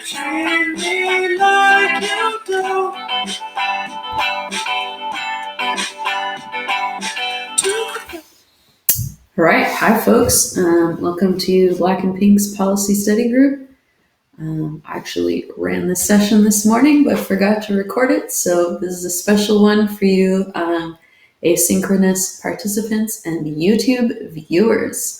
Treat me like you do. All right, hi folks. Welcome to Black and Pink's Policy Study Group. I actually ran this session this morning, but forgot to record it, so this is a special one for you, asynchronous participants and YouTube viewers.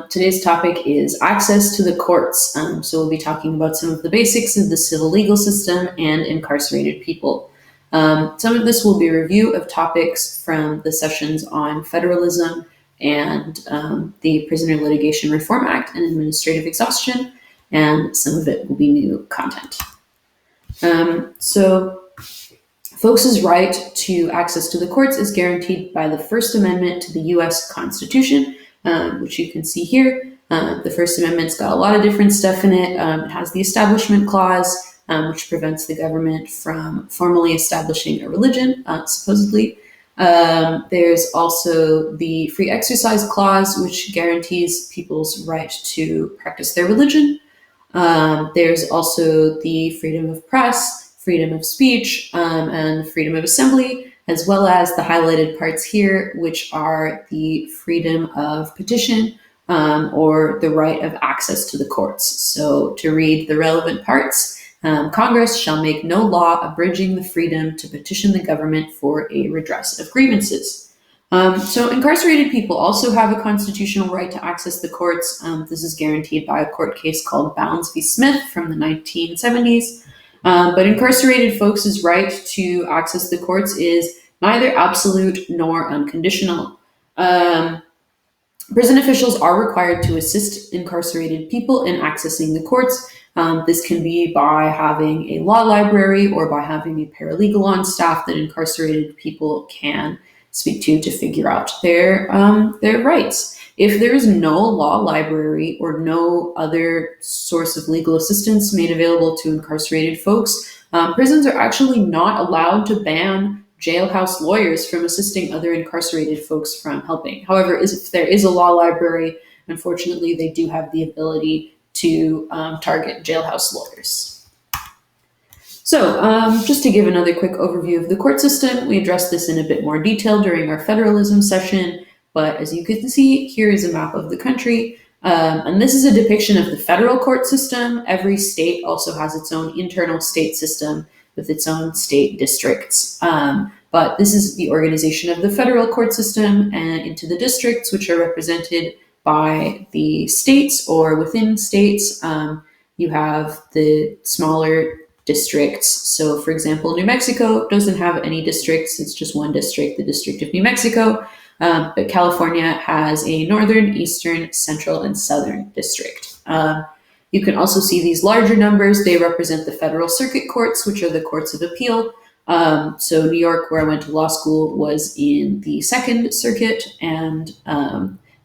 Today's topic is access to the courts. So we'll be talking about some of the basics of the civil legal system and incarcerated people. Some of this will be a review of topics from the sessions on federalism and the Prisoner Litigation Reform Act and administrative exhaustion, and some of it will be new content. So folks' right to access to the courts is guaranteed by the First Amendment to the U.S. Constitution, which you can see here. The First Amendment's got a lot of different stuff in it. It has the Establishment Clause, which prevents the government from formally establishing a religion, supposedly. There's also the Free Exercise Clause, which guarantees people's right to practice their religion. There's also the freedom of press, freedom of speech, and freedom of assembly, as well as the highlighted parts here, which are the freedom of petition, or the right of access to the courts. So to read the relevant parts, Congress shall make no law abridging the freedom to petition the government for a redress of grievances. So incarcerated people also have a constitutional right to access the courts. This is guaranteed by a court case called Bounds v. Smith from the 1970s. But incarcerated folks' right to access the courts is neither absolute nor unconditional. Prison officials are required to assist incarcerated people in accessing the courts. This can be by having a law library or by having a paralegal on staff that incarcerated people can speak to figure out their rights. If there is no law library or no other source of legal assistance made available to incarcerated folks, prisons are actually not allowed to ban jailhouse lawyers from assisting other incarcerated folks from helping. However, if there is a law library, unfortunately, they do have the ability to target jailhouse lawyers. So just to give another quick overview of the court system, we addressed this in a bit more detail during our federalism session, but as you can see, here is a map of the country, and this is a depiction of the federal court system. Every state also has its own internal state system with its own state districts. But this is the organization of the federal court system, and into the districts, which are represented by the states or within states. You have the smaller districts. So for example, New Mexico doesn't have any districts. It's just one district, the District of New Mexico. But California has a northern, eastern, central, and southern district. You can also see these larger numbers. They represent the federal circuit courts, which are the courts of appeal. So New York, where I went to law school, was in the Second Circuit, and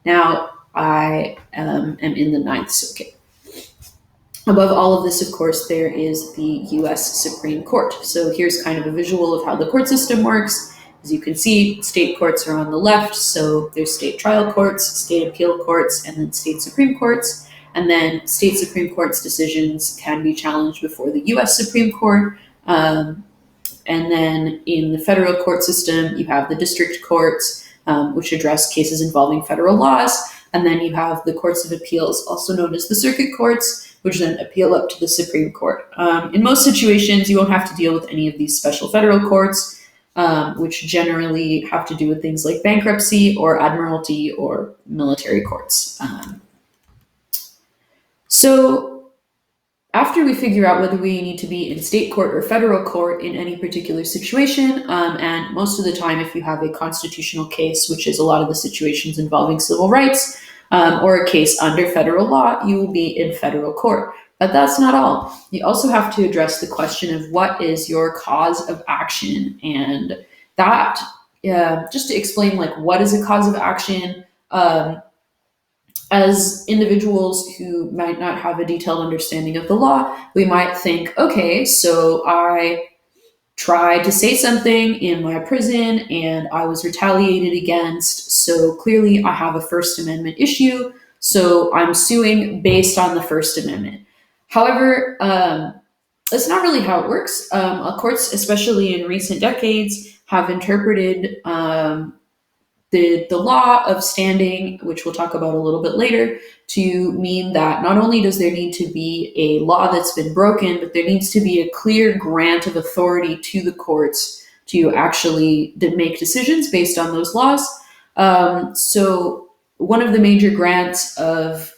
now I am in the Ninth Circuit. Above all of this, of course, there is the U.S. Supreme Court. So here's kind of a visual of how the court system works. As you can see, state courts are on the left. So there's state trial courts, state appeal courts, and then state Supreme Courts. And then state Supreme Court's decisions can be challenged before the U.S. Supreme Court. And then in the federal court system, you have the district courts, which address cases involving federal laws. And then you have the courts of appeals, also known as the circuit courts, which then appeal up to the Supreme Court. In most situations, you won't have to deal with any of these special federal courts, which generally have to do with things like bankruptcy or admiralty or military courts. So after we figure out whether we need to be in state court or federal court in any particular situation, and most of the time if you have a constitutional case, which is a lot of the situations involving civil rights, or a case under federal law, you will be in federal court. But that's not all. You also have to address the question of what is your cause of action, and that, just to explain like what is a cause of action, as individuals who might not have a detailed understanding of the law, we might think, okay, so I tried to say something in my prison and I was retaliated against, so clearly I have a First Amendment issue, so I'm suing based on the First Amendment. However, that's not really how it works. Courts, especially in recent decades, have interpreted the law of standing, which we'll talk about a little bit later, to mean that not only does there need to be a law that's been broken, but there needs to be a clear grant of authority to the courts to actually make decisions based on those laws. So one of the major grants of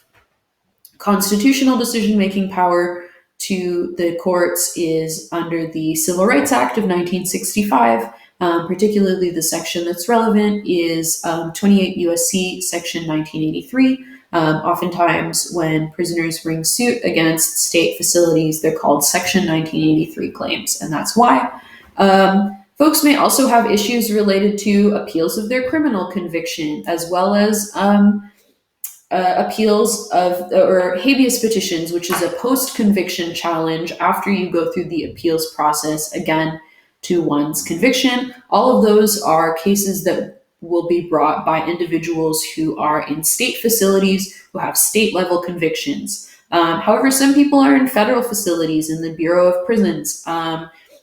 constitutional decision-making power to the courts is under the Civil Rights Act of 1965. Particularly the section that's relevant is 28 USC section 1983. Oftentimes when prisoners bring suit against state facilities, they're called section 1983 claims, and that's why. Folks may also have issues related to appeals of their criminal conviction, as well as appeals of or habeas petitions, which is a post-conviction challenge after you go through the appeals process again to one's conviction. All of those are cases that will be brought by individuals who are in state facilities who have state-level convictions. However, some people are in federal facilities in the Bureau of Prisons.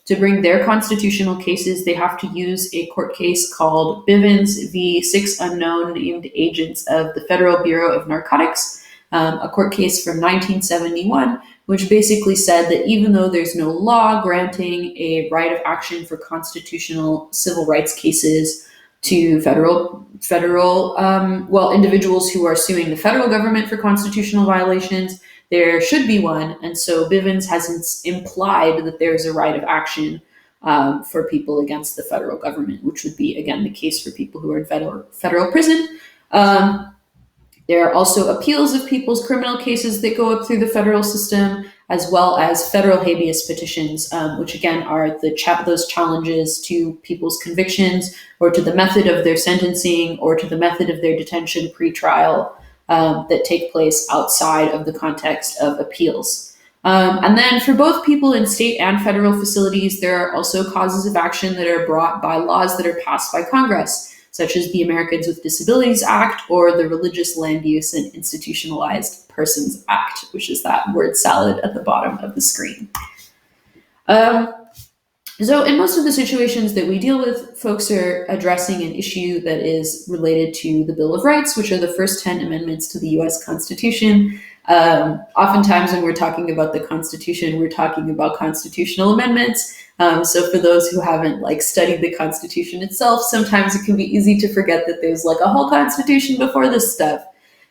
To bring their constitutional cases, they have to use a court case called Bivens v. 6 Unknown Named Agents of the Federal Bureau of Narcotics, a court case from 1971, which basically said that even though there's no law granting a right of action for constitutional civil rights cases to individuals who are suing the federal government for constitutional violations, there should be one. And so Bivens has implied that there's a right of action for people against the federal government, which would be, again, the case for people who are in federal prison. There are also appeals of people's criminal cases that go up through the federal system, as well as federal habeas petitions, which again are those challenges to people's convictions or to the method of their sentencing or to the method of their detention pre-trial that take place outside of the context of appeals. And then for both people in state and federal facilities, there are also causes of action that are brought by laws that are passed by Congress, such as the Americans with Disabilities Act or the Religious Land Use and Institutionalized Persons Act, which is that word salad at the bottom of the screen. So in most of the situations that we deal with, folks are addressing an issue that is related to the Bill of Rights, which are the first 10 amendments to the US Constitution. Oftentimes when we're talking about the Constitution, we're talking about constitutional amendments. So for those who haven't studied the Constitution itself, sometimes it can be easy to forget that there's a whole Constitution before this stuff.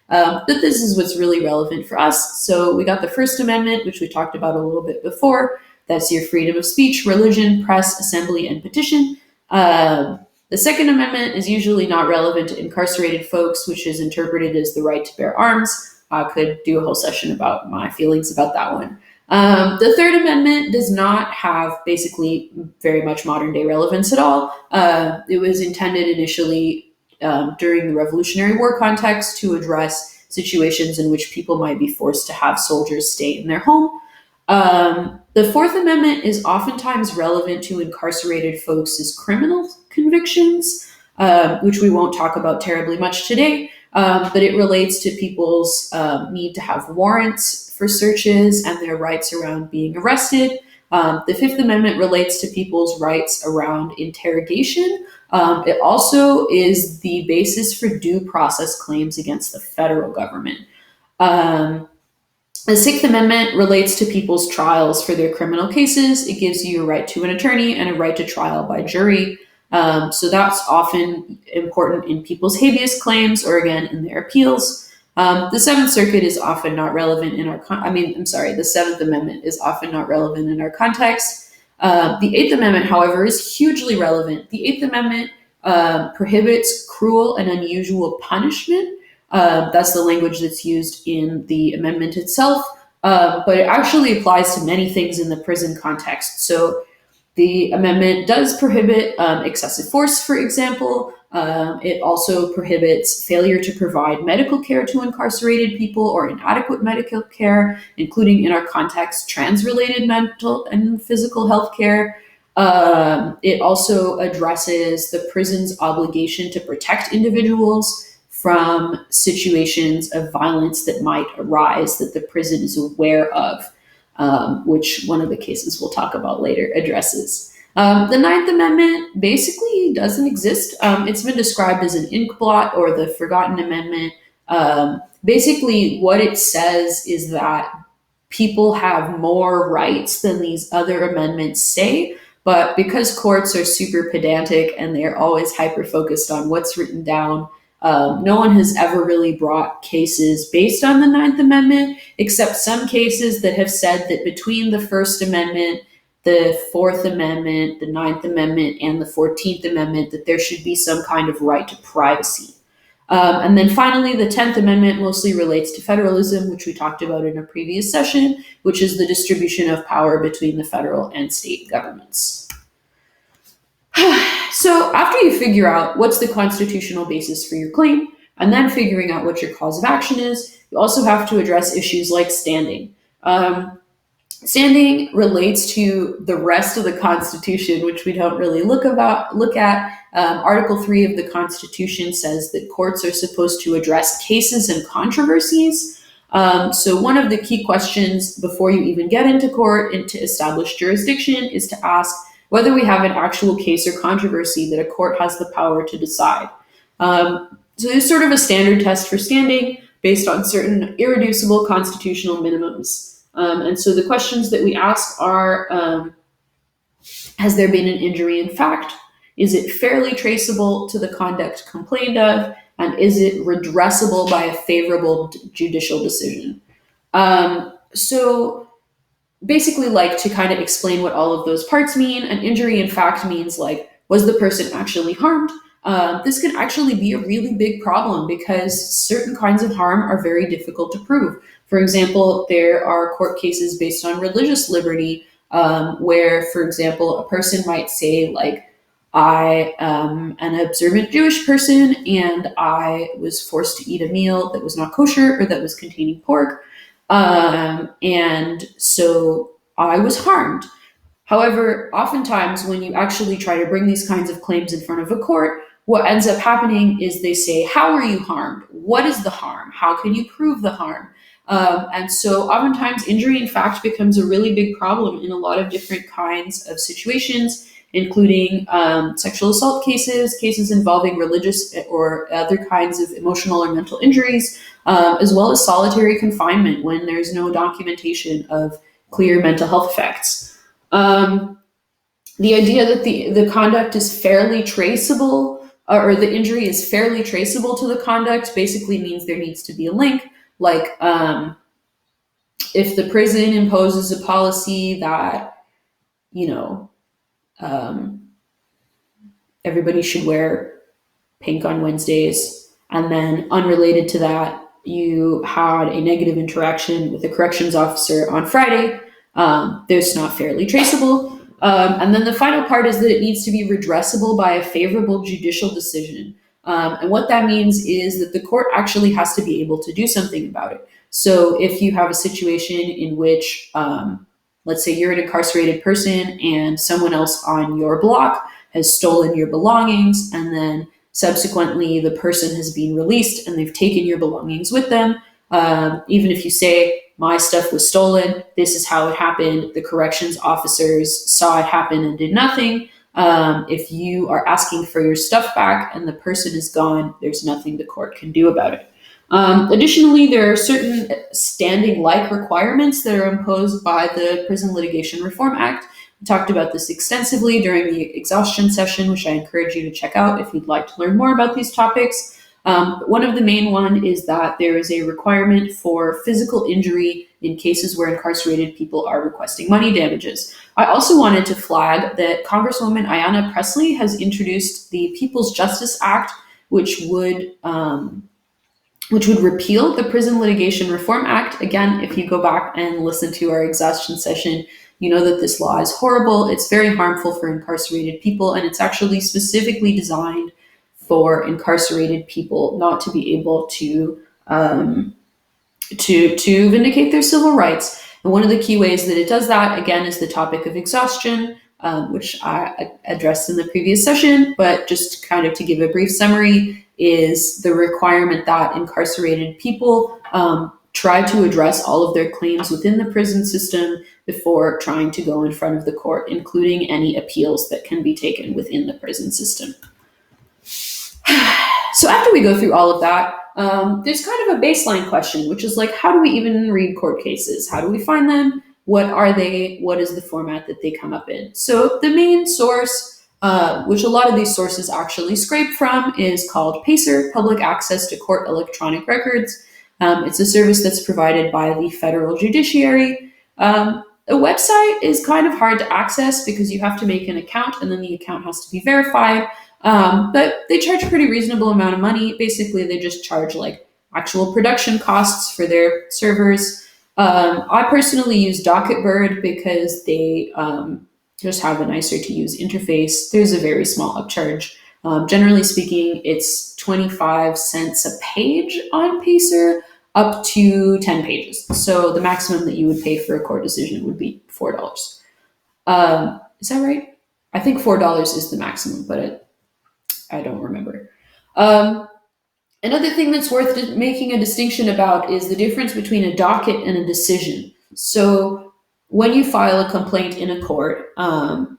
But this is what's really relevant for us. So we got the First Amendment, which we talked about a little bit before. That's your freedom of speech, religion, press, assembly, and petition. The Second Amendment is usually not relevant to incarcerated folks, which is interpreted as the right to bear arms. I could do a whole session about my feelings about that one. The Third Amendment does not have basically very much modern day relevance at all. It was intended initially during the Revolutionary War context to address situations in which people might be forced to have soldiers stay in their home. The Fourth Amendment is oftentimes relevant to incarcerated folks' criminal convictions, which we won't talk about terribly much today, but it relates to people's need to have warrants for searches and their rights around being arrested. The Fifth Amendment relates to people's rights around interrogation. It also is the basis for due process claims against the federal government. The Sixth Amendment relates to people's trials for their criminal cases. It gives you a right to an attorney and a right to trial by jury. So that's often important in people's habeas claims or, again, in their appeals. The Seventh Circuit is often not relevant in our the Seventh Amendment is often not relevant in our context. The Eighth Amendment, however, is hugely relevant. The Eighth Amendment prohibits cruel and unusual punishment. That's the language that's used in the amendment itself, but it actually applies to many things in the prison context. So the amendment does prohibit excessive force, for example. It also prohibits failure to provide medical care to incarcerated people or inadequate medical care, including in our context, trans-related mental and physical health care. It also addresses the prison's obligation to protect individuals from situations of violence that might arise that the prison is aware of. which one of the cases we'll talk about later addresses. The Ninth Amendment basically doesn't exist. It's been described as an ink blot or the Forgotten Amendment. Basically, what it says is that people have more rights than these other amendments say, but because courts are super pedantic and they're always hyper-focused on what's written down, no one has ever really brought cases based on the Ninth Amendment, except some cases that have said that between the First Amendment, the Fourth Amendment, the Ninth Amendment, and the 14th Amendment, that there should be some kind of right to privacy. And then finally, the 10th Amendment mostly relates to federalism, which we talked about in a previous session, which is the distribution of power between the federal and state governments. So after you figure out what's the constitutional basis for your claim, and then figuring out what your cause of action is, you also have to address issues like standing. Standing relates to the rest of the Constitution, which we don't really look at. Article 3 of the Constitution says that courts are supposed to address cases and controversies. So one of the key questions before you even get into court and to establish jurisdiction is to ask whether we have an actual case or controversy that a court has the power to decide. So there's sort of a standard test for standing based on certain irreducible constitutional minimums. And so the questions that we ask are, has there been an injury in fact? Is it fairly traceable to the conduct complained of? And is it redressable by a favorable judicial decision? So basically, like, to kind of explain what all of those parts mean, an injury in fact means, like, was the person actually harmed? This can actually be a really big problem because certain kinds of harm are very difficult to prove. For example, there are court cases based on religious liberty where, for example, a person might say, like, I am an observant Jewish person and I was forced to eat a meal that was not kosher or that was containing pork. And so I was harmed. However, oftentimes when you actually try to bring these kinds of claims in front of a court, what ends up happening is they say, how are you harmed? What is the harm? How can you prove the harm? And so oftentimes injury in fact becomes a really big problem in a lot of different kinds of situations, including sexual assault cases, cases involving religious or other kinds of emotional or mental injuries, as well as solitary confinement when there's no documentation of clear mental health effects. The idea that the conduct is fairly traceable, or the injury is fairly traceable to the conduct, basically means there needs to be a link. Like, if the prison imposes a policy that, everybody should wear pink on Wednesdays, and then unrelated to that, you had a negative interaction with a corrections officer on Friday, there's not fairly traceable. And then the final part is that it needs to be redressable by a favorable judicial decision. And what that means is that the court actually has to be able to do something about it. So if you have a situation in which, let's say you're an incarcerated person and someone else on your block has stolen your belongings, and then subsequently the person has been released and they've taken your belongings with them, even if you say, my stuff was stolen, this is how it happened, the corrections officers saw it happen and did nothing. If you are asking for your stuff back and the person is gone, there's nothing the court can do about it. Additionally, there are certain standing-like requirements that are imposed by the Prison Litigation Reform Act. We talked about this extensively during the exhaustion session, which I encourage you to check out if you'd like to learn more about these topics. One of the main one is that there is a requirement for physical injury in cases where incarcerated people are requesting money damages. I also wanted to flag that Congresswoman Ayanna Pressley has introduced the People's Justice Act, which would repeal the Prison Litigation Reform Act. Again, if you go back and listen to our exhaustion session, you know that this law is horrible. It's very harmful for incarcerated people, and it's actually specifically designed for incarcerated people not to be able to vindicate their civil rights. And one of the key ways that it does that, again, is the topic of exhaustion, which I addressed in the previous session, but just kind of to give a brief summary, is the requirement that incarcerated people try to address all of their claims within the prison system before trying to go in front of the court, including any appeals that can be taken within the prison system. So after we go through all of that, there's kind of a baseline question, which is like, how do we even read court cases? How do we find them? What are they? What is the format that they come up in? So the main source, which a lot of these sources actually scrape from, is called PACER, Public Access to Court Electronic Records. It's a service that's provided by the federal judiciary. A website is kind of hard to access because you have to make an account and then the account has to be verified. But they charge a pretty reasonable amount of money. Basically, they just charge like actual production costs for their servers. I personally use Docketbird because they just have a nicer to use interface. There's a very small upcharge. Generally speaking, it's 25 cents a page on Pacer, up to 10 pages. So the maximum that you would pay for a court decision would be $4. Is that right? I think $4 is the maximum, but I don't remember. Another thing that's worth making a distinction about is the difference between a docket and a decision. So when you file a complaint in a court,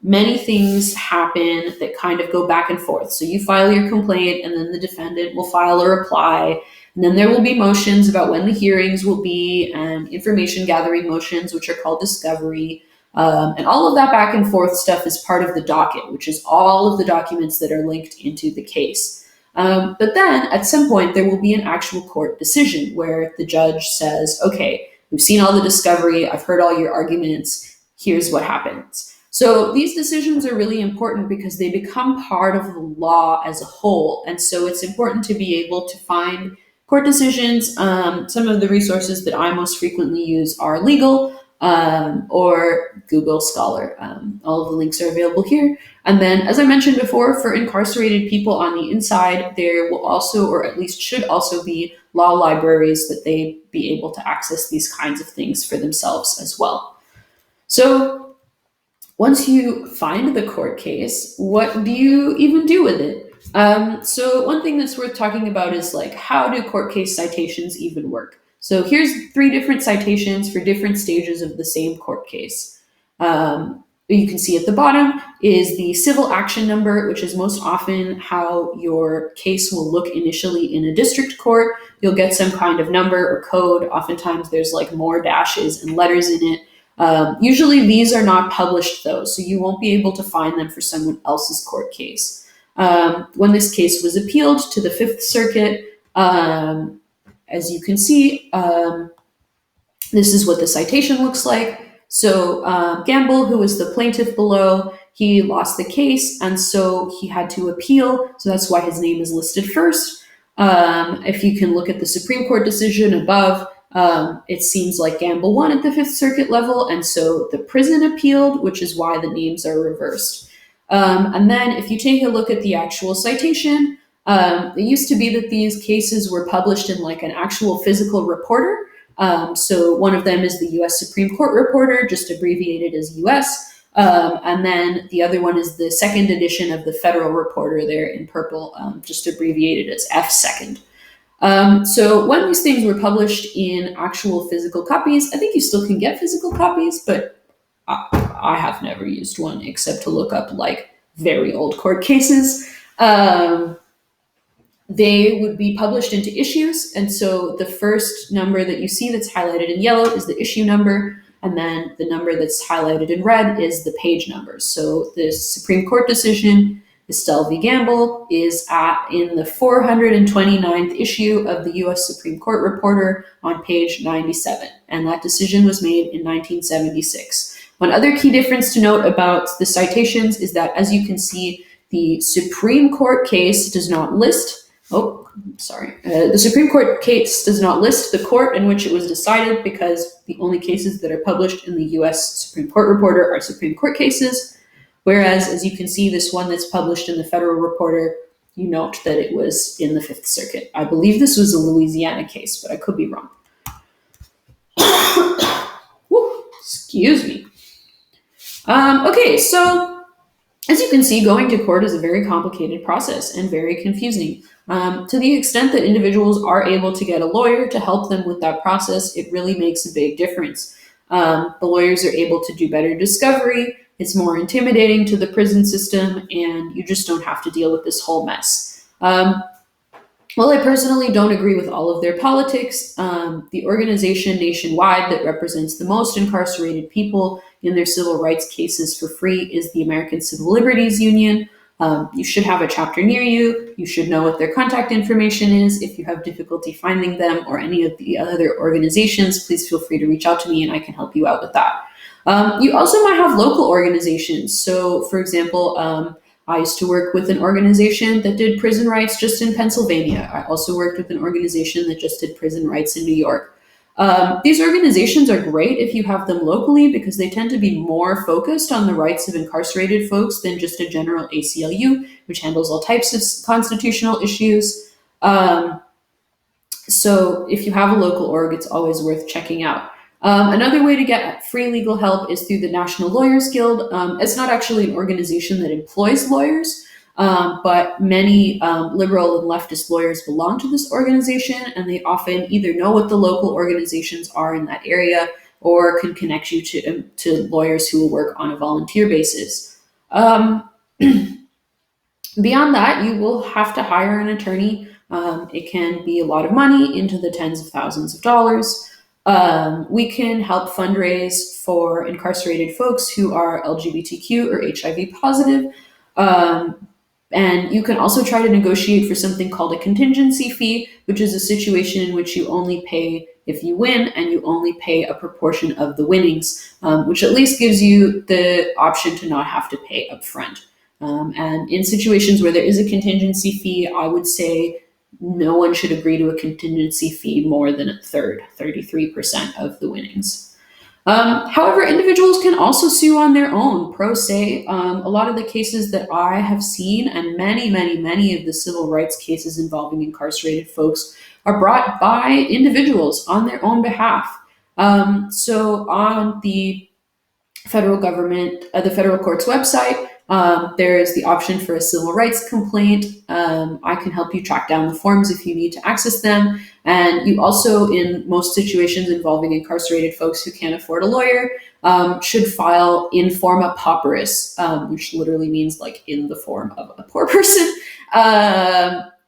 many things happen that kind of go back and forth. So you file your complaint and then the defendant will file a reply. And then there will be motions about when the hearings will be and information gathering motions, which are called discovery. And all of that back and forth stuff is part of the docket, which is all of the documents that are linked into the case. But then at some point, there will be an actual court decision where the judge says, okay, we've seen all the discovery, I've heard all your arguments, here's what happens. So these decisions are really important because they become part of the law as a whole. And so it's important to be able to find court decisions. Some of the resources that I most frequently use are legal, or Google Scholar. All of the links are available here. And then, as I mentioned before, for incarcerated people on the inside, there will also, or at least should also be, law libraries that they be able to access these kinds of things for themselves as well. So once you find the court case, what do you even do with it? So one thing that's worth talking about is like, how do court case citations even work? So here's 3 different citations for different stages of the same court case. You can see at the bottom is the civil action number, which is most often how your case will look initially in a district court. You'll get some kind of number or code. Oftentimes there's like more dashes and letters in it. Usually these are not published though, so you won't be able to find them for someone else's court case. When this case was appealed to the Fifth Circuit, as you can see, this is what the citation looks like. So Gamble, who was the plaintiff below, he lost the case, and so he had to appeal. So that's why his name is listed first. If you can look at the Supreme Court decision above, it seems like Gamble won at the Fifth Circuit level, and so the prison appealed, which is why the names are reversed. And then if you take a look at the actual citation, it used to be that these cases were published in like an actual physical reporter. So one of them is the U.S. Supreme Court Reporter, just abbreviated as U.S. And then the other one is the second edition of the Federal Reporter there in purple, just abbreviated as F2nd. So when these things were published in actual physical copies, I think you still can get physical copies, but I have never used one except to look up like very old court cases. They would be published into issues. And so the first number that you see that's highlighted in yellow is the issue number. And then the number that's highlighted in red is the page number. So the Supreme Court decision, Estelle v. Gamble, is in the 429th issue of the U.S. Supreme Court Reporter on page 97. And that decision was made in 1976. One other key difference to note about the citations is that, as you can see, the Supreme Court case does not list the Supreme Court case does not list the court in which it was decided, because the only cases that are published in the U.S. Supreme Court Reporter are Supreme Court cases. Whereas, as you can see, this one that's published in the Federal Reporter, you note that it was in the Fifth Circuit. I believe this was a Louisiana case, but I could be wrong. Excuse me. Okay, so As you can see, going to court is a very complicated process and very confusing. To the extent that individuals are able to get a lawyer to help them with that process, it really makes a big difference. The lawyers are able to do better discovery, it's more intimidating to the prison system, and you just don't have to deal with this whole mess. While I personally don't agree with all of their politics, the organization nationwide that represents the most incarcerated people in their civil rights cases for free is the American Civil Liberties Union. You should have a chapter near you. You should know what their contact information is. If you have difficulty finding them or any of the other organizations, please feel free to reach out to me and I can help you out with that. You also might have local organizations. So, for example, I used to work with an organization that did prison rights just in Pennsylvania. I also worked with an organization that just did prison rights in New York. These organizations are great if you have them locally because they tend to be more focused on the rights of incarcerated folks than just a general ACLU, which handles all types of constitutional issues. So if you have a local org, it's always worth checking out. Another way to get free legal help is through the National Lawyers Guild. It's not actually an organization that employs lawyers, but many liberal and leftist lawyers belong to this organization, and they often either know what the local organizations are in that area or can connect you to lawyers who will work on a volunteer basis. Beyond that, you will have to hire an attorney. It can be a lot of money, into the tens of thousands of dollars. We can help fundraise for incarcerated folks who are LGBTQ or HIV positive. And you can also try to negotiate for something called a contingency fee, which is a situation in which you only pay if you win and you only pay a proportion of the winnings, which at least gives you the option to not have to pay upfront. And in situations where there is a contingency fee, I would say no one should agree to a contingency fee more than a third, 33% of the winnings. However, individuals can also sue on their own, pro se. A lot of the cases that I have seen, and many of the civil rights cases involving incarcerated folks, are brought by individuals on their own behalf. So on the federal government, the federal court's website, there is the option for a civil rights complaint. I can help you track down the forms if you need to access them. And you also, in most situations involving incarcerated folks who can't afford a lawyer, should file in forma pauperis, which literally means like in the form of a poor person,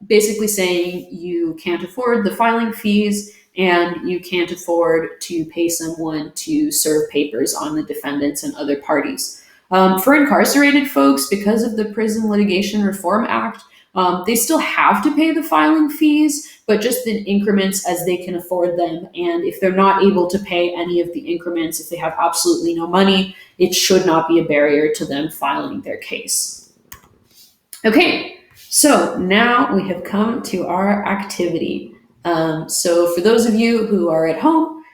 basically saying you can't afford the filing fees and you can't afford to pay someone to serve papers on the defendants and other parties. For incarcerated folks, because of the Prison Litigation Reform Act, they still have to pay the filing fees, but just in increments as they can afford them. And if they're not able to pay any of the increments, if they have absolutely no money, it should not be a barrier to them filing their case. Okay, so now we have come to our activity. So for those of you who are at home,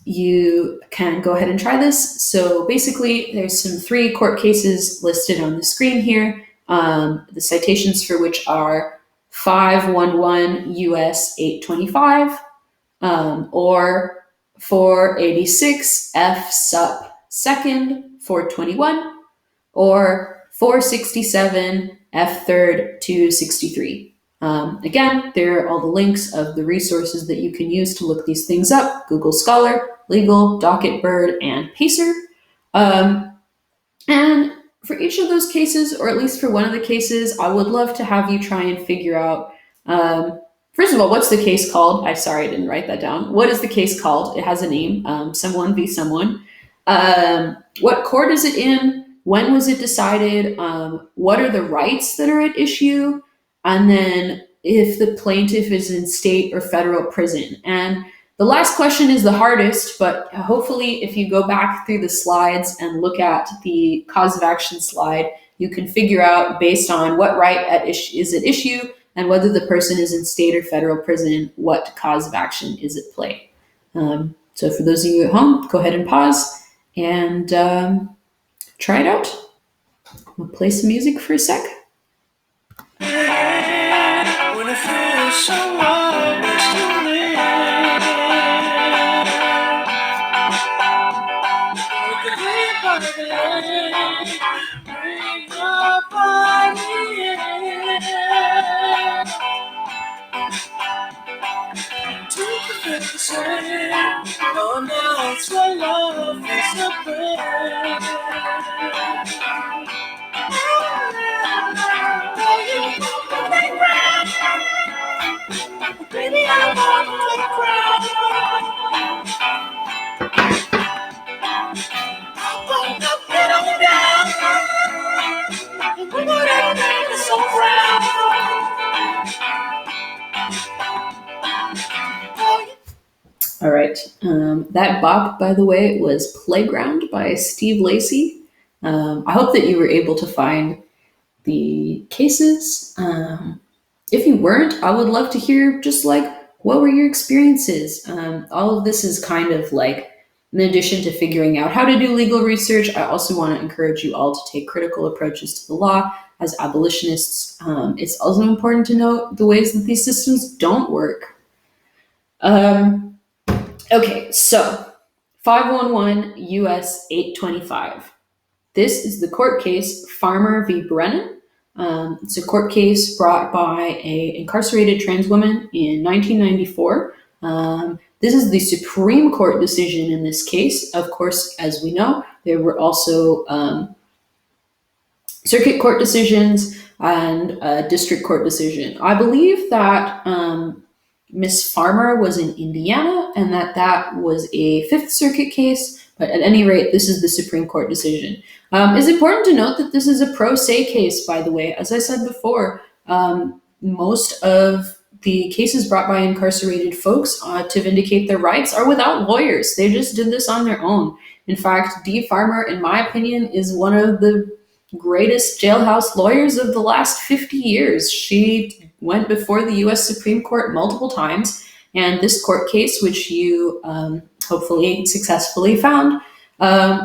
you can go ahead and try this. So basically, there's some 3 court cases listed on the screen here. The citations for which are 511 US 825 or 486 F sup 2nd 421 or 467 F 3rd 263. Again, there are all the links of the resources that you can use to look these things up: Google Scholar, Legal, Docket Bird, and Pacer. And for each of those cases, or at least for one of the cases, I would love to have you try and figure out, first of all, what's the case called? I'm sorry, I didn't write that down. What is the case called? It has a name, Someone v. Someone. What court is it in? When was it decided? What are the rights that are at issue? And then if the plaintiff is in state or federal prison. And the last question is the hardest, but hopefully if you go back through the slides and look at the cause of action slide, you can figure out, based on what right is at issue and whether the person is in state or federal prison, what cause of action is at play. So for those of you at home, go ahead and pause and try it out. We'll play some music for a sec. When I feel someone next to me, we can be a part of it. It's your love, it's a burn. Baby, I want to cry. I'm gonna get on down. And we're gonna make it so proud. All right. That bop, by the way, was Playground by Steve Lacy. I hope that you were able to find the cases. If you weren't, I would love to hear just like what were your experiences. All of this is kind of like, in addition to figuring out how to do legal research, I also want to encourage you all to take critical approaches to the law as abolitionists. It's also important to note the ways that these systems don't work. Okay, so 511 US 825. This is the court case Farmer v. Brennan. It's a court case brought by an incarcerated trans woman in 1994. This is the Supreme Court decision in this case. Of course, as we know, there were also circuit court decisions and a district court decision. I believe that Miss Farmer was in Indiana and that was a Fifth Circuit case, but at any rate, this is the Supreme Court decision. It's important to note that this is a pro se case, by the way. As I said before, most of the cases brought by incarcerated folks to vindicate their rights are without lawyers. They just did this on their own. In fact, Dee Farmer, in my opinion, is one of the greatest jailhouse lawyers of the last 50 years. She went before the US Supreme Court multiple times, and this court case, which you hopefully successfully found,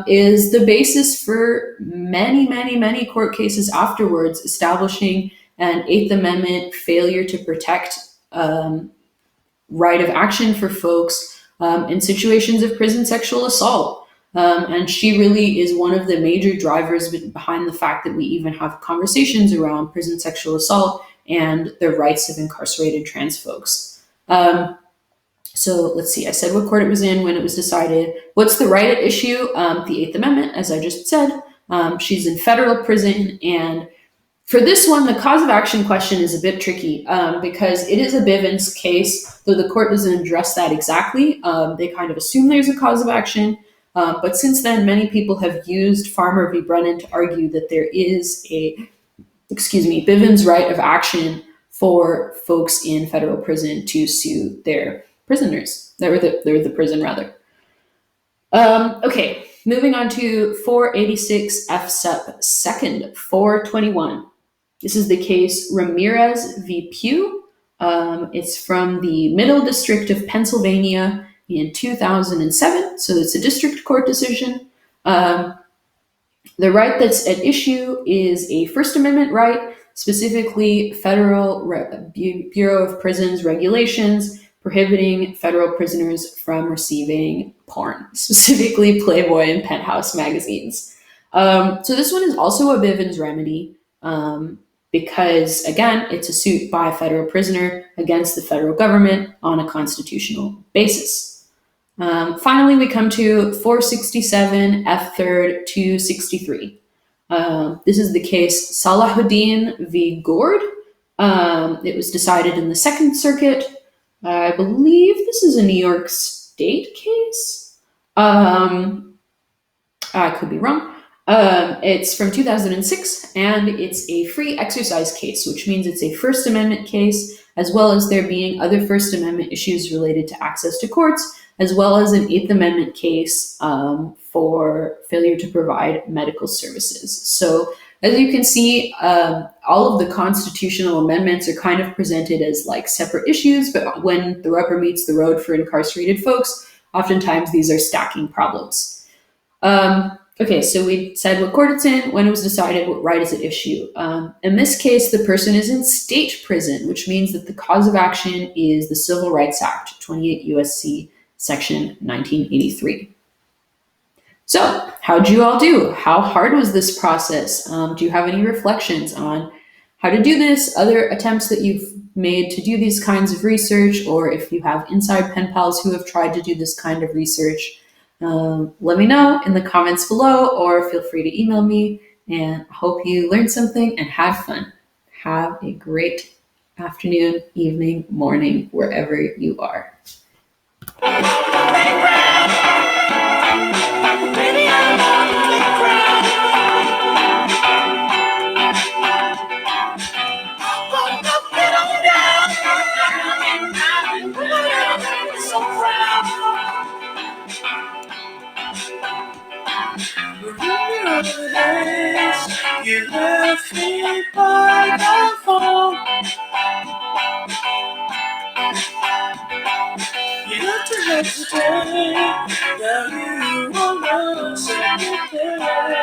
is the basis for many, many, many court cases afterwards, establishing an Eighth Amendment failure to protect right of action for folks in situations of prison sexual assault. And she really is one of the major drivers behind the fact that we even have conversations around prison sexual assault and the rights of incarcerated trans folks. So let's see, I said what court it was in, when it was decided. What's the right at issue? The Eighth Amendment, as I just said. She's in federal prison, and for this one, the cause of action question is a bit tricky because it is a Bivens case, though the court doesn't address that exactly. They kind of assume there's a cause of action. But since then, many people have used Farmer v. Brennan to argue that there is a, Bivens right of action for folks in federal prison to sue their prisoners, or the prison rather. Okay, moving on to 486 F Sup 2nd 421. This is the case Ramirez v. Pugh. It's from the Middle District of Pennsylvania in 2007, so it's a district court decision. The right that's at issue is a First Amendment right, specifically Federal Bureau of Prisons regulations prohibiting federal prisoners from receiving porn, specifically Playboy and Penthouse magazines. So this one is also a Bivens remedy because, again, it's a suit by a federal prisoner against the federal government on a constitutional basis. Finally, we come to 467 F 3rd 263. This is the case Salahuddin v. Gord. It was decided in the Second Circuit. I believe this is a New York State case. I could be wrong. It's from 2006, and it's a free exercise case, which means it's a First Amendment case, as well as there being other First Amendment issues related to access to courts, as well as an Eighth Amendment case for failure to provide medical services. So as you can see, all of the constitutional amendments are kind of presented as like separate issues, but when the rubber meets the road for incarcerated folks, oftentimes these are stacking problems. Okay, so we said what court it's in, when it was decided, what right is at issue. In this case, the person is in state prison, which means that the cause of action is the Civil Rights Act, 28 U.S.C. Section 1983. So, how'd you all do? How hard was this process? Do you have any reflections on how to do this, other attempts that you've made to do these kinds of research, or if you have inside pen pals who have tried to do this kind of research? Let me know in the comments below or feel free to email me. And I hope you learned something and had fun. Have a great afternoon, evening, morning, wherever you are. Baby, I'm on the playground. Up, up, get on down. It's so proud. Remember the days you left me by the phone. You had to hesitate. Now you are not second there.